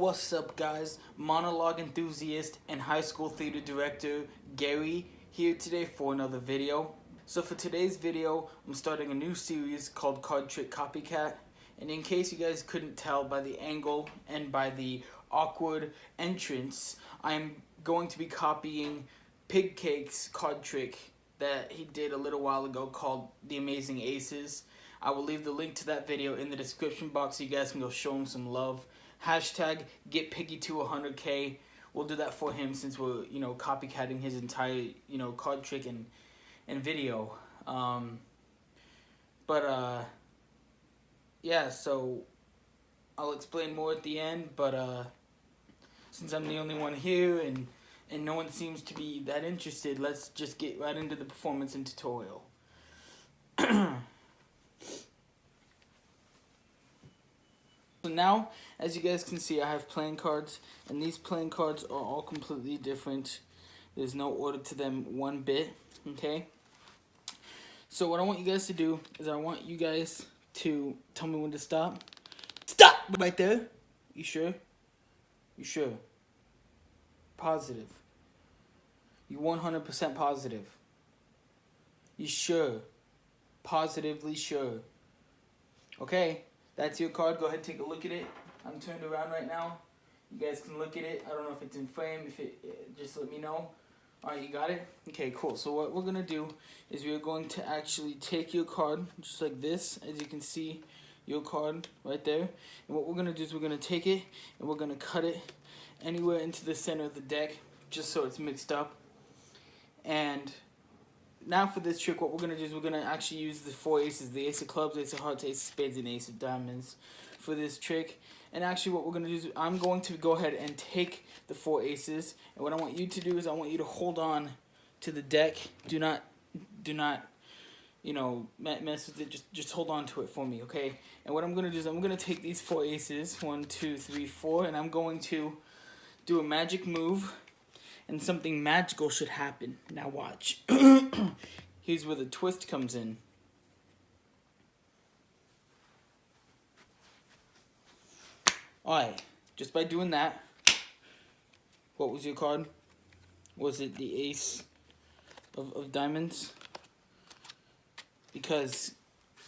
What's up, guys? Monologue enthusiast and high school theater director Gary here today for another video. So for today's video, I'm starting a new series called CardTrick CopyCat. And in case you guys couldn't tell by the angle and by the awkward entrance, I'm going to be copying PigCakes card trick that he did a little while ago called The Amazing Aces. I will leave the link to that video in the description box so you guys can go show him some love. Hashtag get Piggy to 100K. We'll do that for him since we're, copycatting his entire, card trick and video. Yeah, so I'll explain more at the end, but since I'm the only one here and no one seems to be that interested, let's just get right into the performance and tutorial. So now, as you guys can see, I have playing cards, and these playing cards are all completely different. There's no order to them one bit, okay? So what I want you guys to do is I want you guys to tell me when to stop. Stop! Right there. You sure? You sure? Positive. You 100% positive. You sure? Positively sure. Okay? That's your card. Go ahead and take a look at it. I'm turned around right now. You guys can look at it. I don't know if it's in frame. If it just let me know. Alright, you got it? Okay, cool. So what we're going to do is we're going to actually take your card just like this. As you can see, your card right there. And what we're going to do is we're going to take it and we're going to cut it anywhere into the center of the deck just so it's mixed up. And now for this trick, what we're going to do is we're going to actually use the four aces, the ace of clubs, ace of hearts, ace of spades, and ace of diamonds for this trick. And actually what we're going to do is I'm going to go ahead and take the four aces, and what I want you to do is I want you to hold on to the deck. Do not mess with it. Just hold on to it for me, okay? And what I'm going to do is I'm going to take these four aces, 1, 2, 3, 4, and I'm going to do a magic move. And something magical should happen. Now watch. Here's where the twist comes in. Alright, just by doing that, what was your card? Was it the ace of diamonds? Because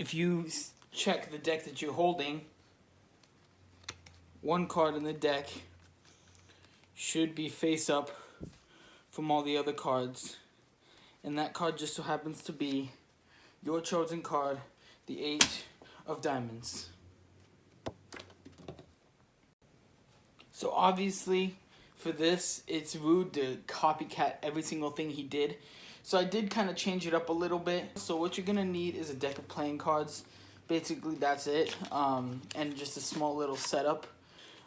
if you check the deck that you're holding, one card in the deck should be face up from all the other cards, and that card just so happens to be your chosen card, the 8 of diamonds. So obviously for this it's rude to copycat every single thing he did, so I did kind of change it up a little bit. So what you're gonna need is a deck of playing cards. Basically that's it, and just a small little setup.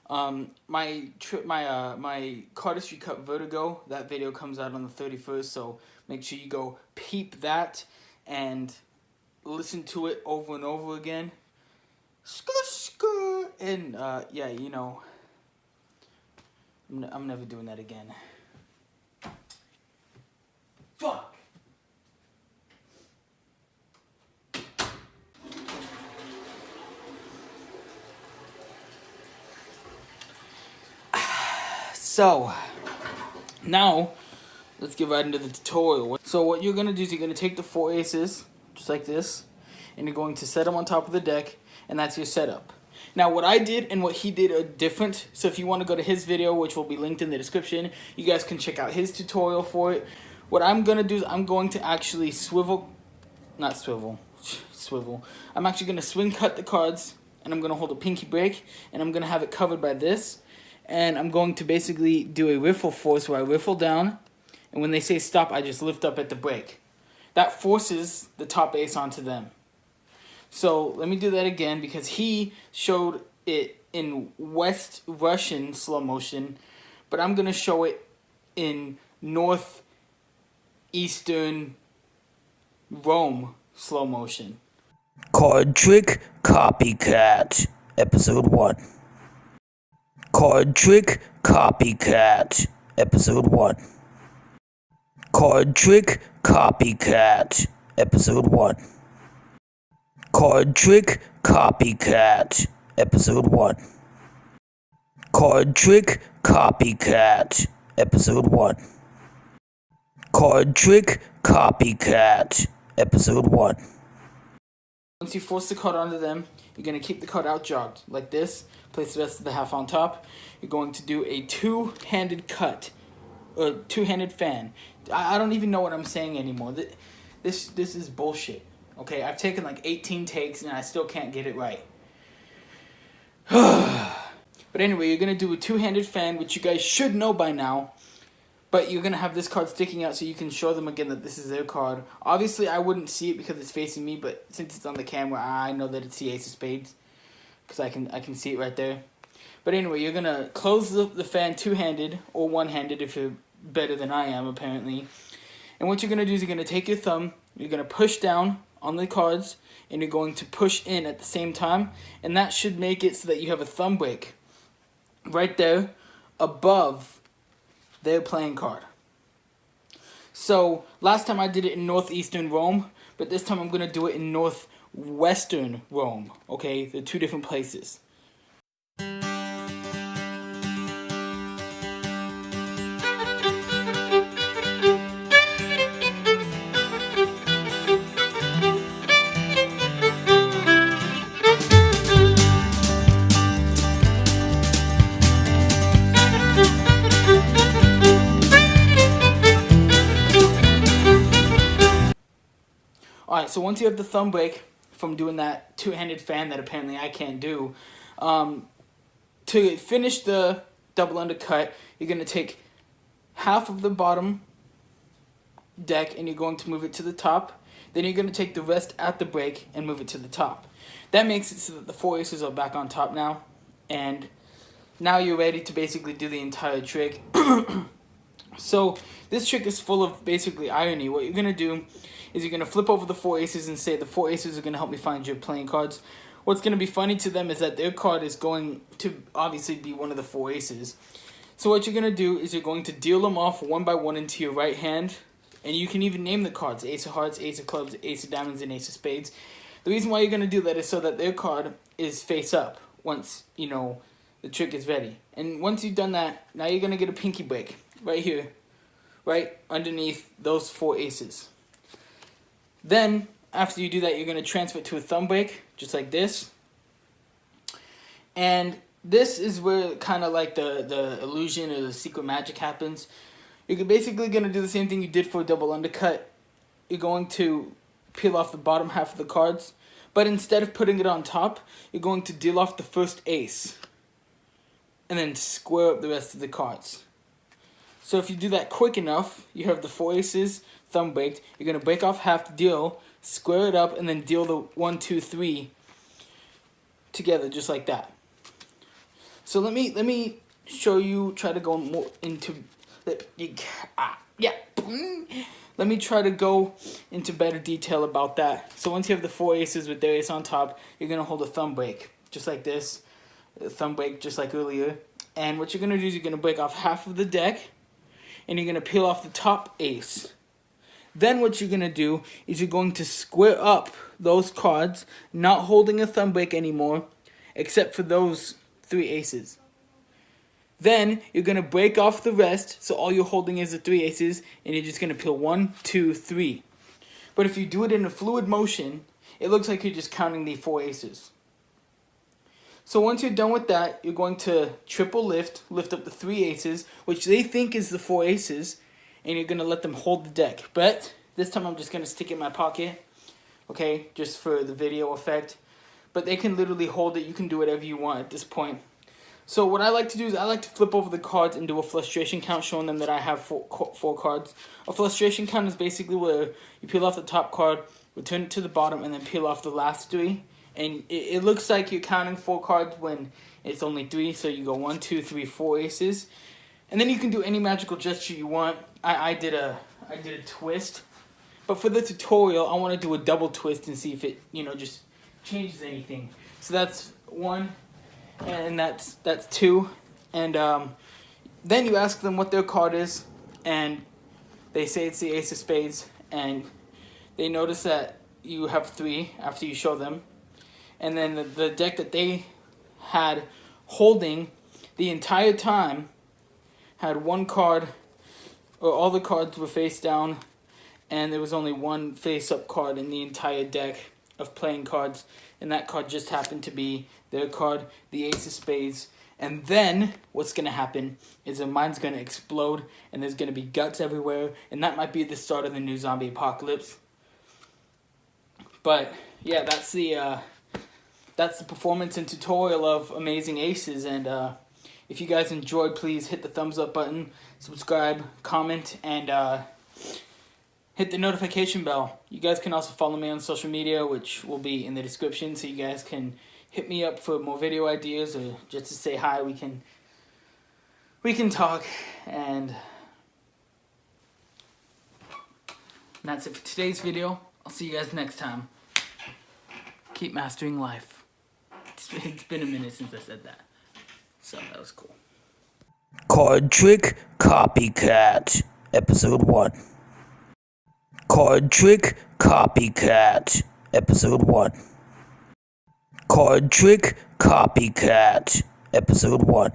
My Cardistry Cup Vertigo, that video comes out on the 31st, so make sure you go peep that and listen to it over and over again. And yeah, I'm never doing that again. Fuck. So, now, let's get right into the tutorial. So what you're going to do is you're going to take the four aces, just like this, and you're going to set them on top of the deck, and that's your setup. Now, what I did and what he did are different, so if you want to go to his video, which will be linked in the description, you guys can check out his tutorial for it. What I'm going to do is I'm going to actually swivel. I'm actually going to swing cut the cards, and I'm going to hold a pinky break, and I'm going to have it covered by this. And I'm going to basically do a riffle force where I riffle down, and when they say stop, I just lift up at the break. That forces the top ace onto them. So let me do that again because he showed it in West Russian slow motion, but I'm going to show it in Northeastern Rome slow motion. Card Trick CopyCat, Episode 1. Card Trick CopyCat, Episode 1. Card Trick CopyCat, Episode 1. Card Trick CopyCat, Episode 1. CardTrick CopyCat, Episode 1. CardTrick CopyCat, Episode 1. Once you force the card onto them, you're going to keep the card out jogged like this. Place the rest of the half on top. You're going to do a two-handed cut, or two-handed fan. I don't even know what I'm saying anymore. This is bullshit. Okay, I've taken like 18 takes and I still can't get it right. But anyway, you're going to do a two-handed fan, which you guys should know by now. But you're going to have this card sticking out so you can show them again that this is their card. Obviously, I wouldn't see it because it's facing me, but since it's on the camera, I know that it's the Ace of Spades. Because I can see it right there. But anyway, you're going to close the fan two-handed, or one-handed if you're better than I am, apparently. And what you're going to do is you're going to take your thumb, you're going to push down on the cards, and you're going to push in at the same time. And that should make it so that you have a thumb break right there above their playing card. So last time I did it in northeastern Rome, but this time I'm going to do it in northwestern Rome. Okay, they're two different places. Alright, so once you have the thumb break from doing that two-handed fan that apparently I can't do, to finish the double undercut, you're going to take half of the bottom deck and you're going to move it to the top. Then you're going to take the rest at the break and move it to the top. That makes it so that the four aces are back on top now. And now you're ready to basically do the entire trick. So this trick is full of basically irony. What you're going to do is you're going to flip over the four aces and say the four aces are going to help me find your playing cards. What's going to be funny to them is that their card is going to obviously be one of the four aces. So what you're going to do is you're going to deal them off one by one into your right hand. And you can even name the cards: Ace of Hearts, Ace of Clubs, Ace of Diamonds, and Ace of Spades. The reason why you're going to do that is so that their card is face up once, you know, the trick is ready. And once you've done that, now you're going to get a pinky break right here, right underneath those four aces. Then, after you do that, you're going to transfer it to a thumb break, just like this. And this is where kind of like the illusion or the secret magic happens. You're basically going to do the same thing you did for a double undercut. You're going to peel off the bottom half of the cards. But instead of putting it on top, you're going to deal off the first ace. And then square up the rest of the cards. So if you do that quick enough, you have the four aces, thumb breaked. You're going to break off half the deal, square it up, and then deal the 1, 2, 3 together just like that. So let me show you, try to go more into... Let me try to go into better detail about that. So once you have the four aces with their ace on top, you're going to hold a thumb break, just like this. A thumb break, just like earlier. And what you're going to do is you're going to break off half of the deck, and you're going to peel off the top ace. Then what you're going to do is you're going to square up those cards, not holding a thumb break anymore, except for those three aces. Then you're going to break off the rest, so all you're holding is the three aces, and you're just going to peel 1, 2, 3. But if you do it in a fluid motion, it looks like you're just counting the four aces. So once you're done with that, you're going to triple lift up the three aces, which they think is the four aces, and you're going to let them hold the deck. But this time I'm just going to stick it in my pocket, okay, just for the video effect. But they can literally hold it. You can do whatever you want at this point. So what I like to do is I like to flip over the cards and do a frustration count, showing them that I have four cards. A frustration count is basically where you peel off the top card, return it to the bottom, and then peel off the last three. And it looks like you're counting four cards when it's only three. So you go 1, 2, 3, 4 aces. And then you can do any magical gesture you want. I did a twist. But for the tutorial, I want to do a double twist and see if it, you know, just changes anything. So that's 1. And that's 2. And then you ask them what their card is. And they say it's the Ace of Spades. And they notice that you have 3 after you show them. And then the deck that they had holding the entire time had one card, or all the cards were face down, and there was only one face-up card in the entire deck of playing cards, and that card just happened to be their card, the Ace of Spades. And then what's going to happen is their mind's going to explode, and there's going to be guts everywhere, and that might be the start of the new zombie apocalypse. But yeah, that's the performance and tutorial of Amazing Aces. And if you guys enjoyed, please hit the thumbs up button, subscribe, comment, and hit the notification bell. You guys can also follow me on social media, which will be in the description, so you guys can hit me up for more video ideas or just to say hi. We can talk, and that's it for today's video. I'll see you guys next time. Keep mastering life. It's been a minute since I said that, so that was cool. CardTrick CopyCat, Episode 1. CardTrick CopyCat, Episode 1. CardTrick CopyCat, Episode 1.